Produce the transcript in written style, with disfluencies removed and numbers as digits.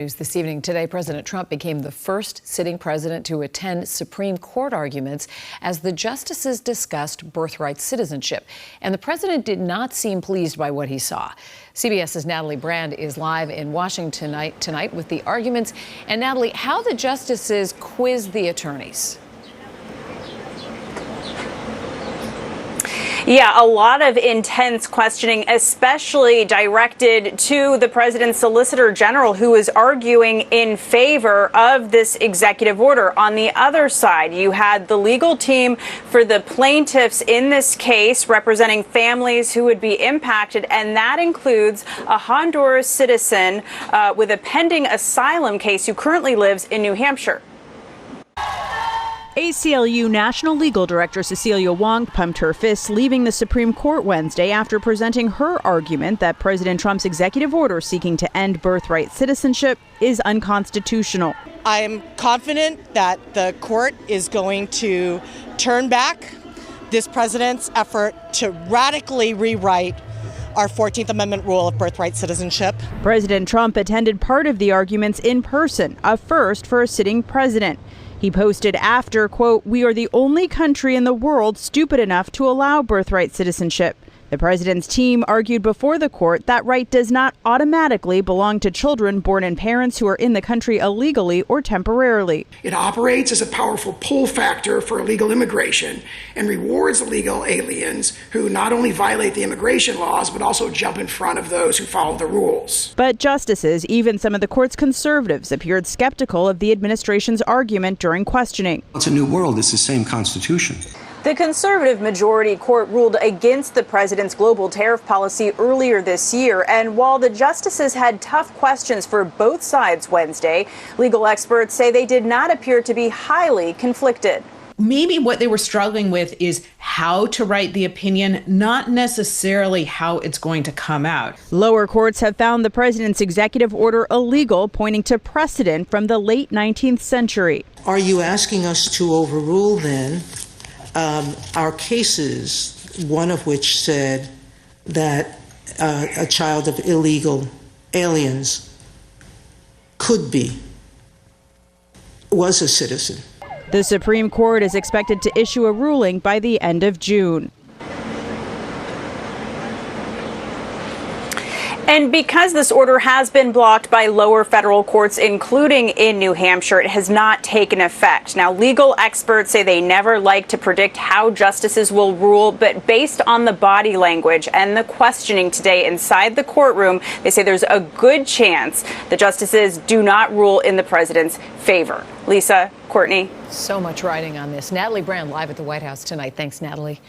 News this evening. Today, President Trump became the first sitting president to attend Supreme Court arguments as the justices discussed birthright citizenship. And the president did not seem pleased by what he saw. CBS's Natalie Brand is live in Washington tonight with the arguments. And Natalie, how the justices quizzed the attorneys. Yeah, a lot of intense questioning, especially directed to the president's solicitor general, who is arguing in favor of this executive order. On the other side, you had the legal team for the plaintiffs in this case representing families who would be impacted, and that includes a Honduras citizen with a pending asylum case who currently lives in New Hampshire. ACLU National Legal Director Cecilia Wong pumped her fists leaving the Supreme Court Wednesday after presenting her argument that President Trump's executive order seeking to end birthright citizenship is unconstitutional. I am confident that the court is going to turn back this president's effort to radically rewrite our 14th Amendment rule of birthright citizenship. President Trump attended part of the arguments in person, a first for a sitting president. He posted after, quote, "We are the only country in the world stupid enough to allow birthright citizenship." The president's team argued before the court that right does not automatically belong to children born in parents who are in the country illegally or temporarily. It operates as a powerful pull factor for illegal immigration and rewards illegal aliens who not only violate the immigration laws, but also jump in front of those who follow the rules. But justices, even some of the court's conservatives, appeared skeptical of the administration's argument during questioning. It's a new world. It's the same Constitution. The conservative majority court ruled against the president's global tariff policy earlier this year. And while the justices had tough questions for both sides Wednesday, legal experts say they did not appear to be highly conflicted. Maybe what they were struggling with is how to write the opinion, not necessarily how it's going to come out. Lower courts have found the president's executive order illegal, pointing to precedent from the late 19th century. Are you asking us to overrule then our cases, one of which said that a child of illegal aliens was a citizen? The Supreme Court is expected to issue a ruling by the end of June. And because this order has been blocked by lower federal courts, including in New Hampshire, it has not taken effect. Now, legal experts say they never like to predict how justices will rule, but based on the body language and the questioning today inside the courtroom, they say there's a good chance the justices do not rule in the president's favor. Lisa, Courtney. So much writing on this. Natalie Brand live at the White House tonight. Thanks, Natalie.